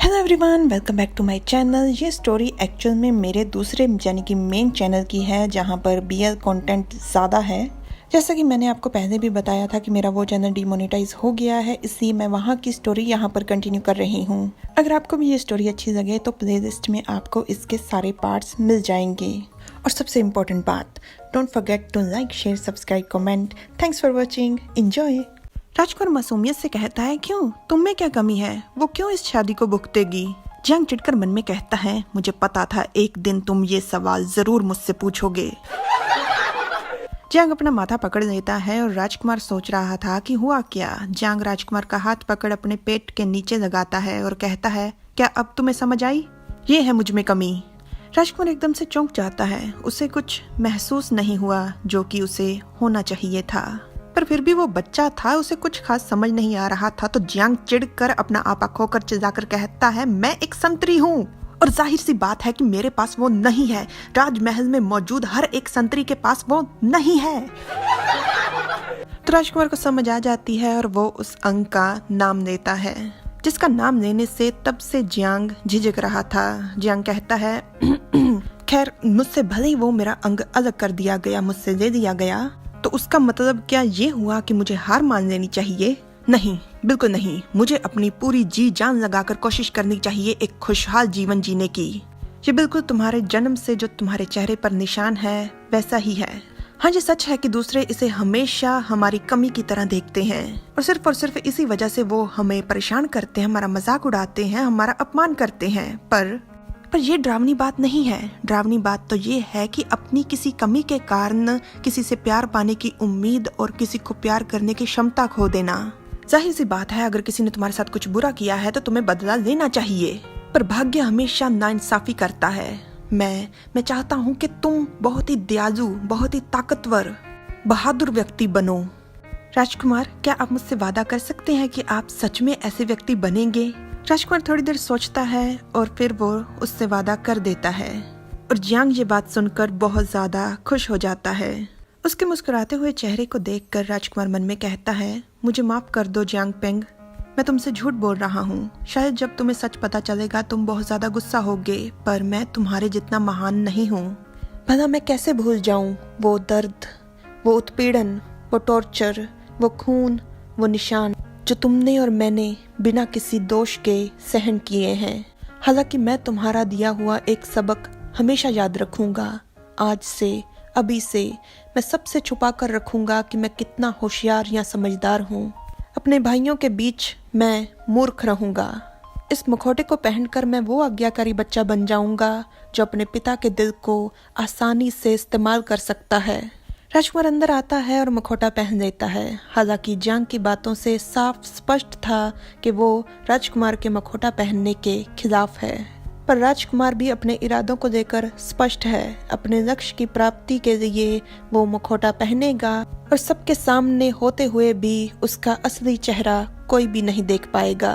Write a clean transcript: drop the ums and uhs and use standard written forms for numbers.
Hello everyone, welcome back to my channel. ये story actual में मेरे दूसरे यानी कि मेन चैनल की है, जहाँ पर बीएल कंटेंट ज़्यादा है। जैसा कि मैंने आपको पहले भी बताया था कि मेरा वो चैनल डिमोनेटाइज हो गया है, इसलिए मैं वहाँ की स्टोरी यहाँ पर कंटिन्यू कर रही हूँ। अगर आपको भी ये स्टोरी अच्छी लगे तो प्लेलिस्ट में आपको इसके सारे पार्ट्स मिल जाएंगे। और सबसे इम्पोर्टेंट बात, don't forget to like, share, subscribe, comment. Thanks for watching, enjoy. Rajkumar मासूमियत से कहता है, क्यों, तुम में क्या कमी है? वो क्यों इस शादी को भुगतेगी? जियांग चिढ़कर मन में कहता है, मुझे पता था एक दिन तुम ये सवाल जरूर मुझसे पूछोगे। जियांग अपना माथा पकड़ लेता है और राजकुमार सोच रहा था कि हुआ क्या। जियांग राजकुमार का हाथ पकड़ अपने पेट के नीचे लगाता है और कहता है, क्या अब तुम्हें समझ आई? ये है मुझ में कमी। राजकुमार एकदम से चौंक जाता है। उसे कुछ महसूस नहीं हुआ जो कि उसे होना चाहिए था, पर फिर भी वो बच्चा था, उसे कुछ खास समझ नहीं आ रहा था। तो जियांग चिढ़कर अपना आपा खोकर चिल्लाकर कहता है, मैं एक संतरी हूँ और जाहिर सी बात है कि मेरे पास वो नहीं है। राजमहल में मौजूद हर एक संतरी के पास वो नहीं है। तो राजकुमार को समझ आ जाती है और वो उस अंग का नाम लेता है, जिसका नाम लेने से तब से जियांग झिझक रहा था। जियांग कहता है, खैर मुझसे भले ही वो मेरा अंग अलग कर दिया गया, मुझसे ले दिया गया, तो उसका मतलब क्या ये हुआ कि मुझे हार मान लेनी चाहिए? नहीं, बिल्कुल नहीं। मुझे अपनी पूरी जी जान लगाकर कोशिश करनी चाहिए एक खुशहाल जीवन जीने की। ये बिल्कुल तुम्हारे जन्म से जो तुम्हारे चेहरे पर निशान है वैसा ही है। हाँ, ये सच है कि दूसरे इसे हमेशा हमारी कमी की तरह देखते हैं और सिर्फ इसी वजह से वो हमें परेशान करते हैं, हमारा मजाक उड़ाते हैं, हमारा अपमान करते हैं। पर ये डरावनी बात नहीं है। डरावनी बात तो ये है कि अपनी किसी कमी के कारण किसी से प्यार पाने की उम्मीद और किसी को प्यार करने की क्षमता खो देना। जाहिर सी बात है, अगर किसी ने तुम्हारे साथ कुछ बुरा किया है तो तुम्हें बदला लेना चाहिए, पर भाग्य हमेशा नाइंसाफी करता है। मैं चाहता हूँ कि तुम बहुत ही दयालु, बहुत ही ताकतवर, बहादुर व्यक्ति बनो। राजकुमार, क्या आप मुझसे वादा कर सकते हैं कि आप सच में ऐसे व्यक्ति बनेंगे? राजकुमार थोड़ी देर सोचता है और फिर वो उससे वादा कर देता है और जियांग ये बात सुनकर बहुत ज्यादा खुश हो जाता है। उसके मुस्कुराते हुए चेहरे को देखकर राजकुमार मन में कहता है, मुझे माफ कर दो जियांग पेंग, मैं तुमसे झूठ बोल रहा हूँ। शायद जब तुम्हें सच पता चलेगा तुम बहुत ज्यादा गुस्सा होगे, पर मैं तुम्हारे जितना महान नहीं हूँ। भला मैं कैसे भूल जाऊँ वो दर्द, वो उत्पीड़न, वो टॉर्चर, वो खून, वो निशान जो तुमने और मैंने बिना किसी दोष के सहन किए हैं। हालांकि मैं तुम्हारा दिया हुआ एक सबक हमेशा याद रखूंगा। आज से, अभी से मैं सबसे छुपा कर रखूंगा कि मैं कितना होशियार या समझदार हूँ। अपने भाइयों के बीच मैं मूर्ख रहूंगा। इस मुखौटे को पहनकर मैं वो आज्ञाकारी बच्चा बन जाऊंगा जो अपने पिता के दिल को आसानी से इस्तेमाल कर सकता है। राजकुमार अंदर आता है और मुखौटा पहन लेता है। हालांकि जियांग की बातों से साफ स्पष्ट था कि वो राजकुमार के मुखौटा पहनने के खिलाफ है, पर राजकुमार भी अपने इरादों को लेकर स्पष्ट है। अपने लक्ष्य की प्राप्ति के लिए वो मुखौटा पहनेगा और सबके सामने होते हुए भी उसका असली चेहरा कोई भी नहीं देख पाएगा।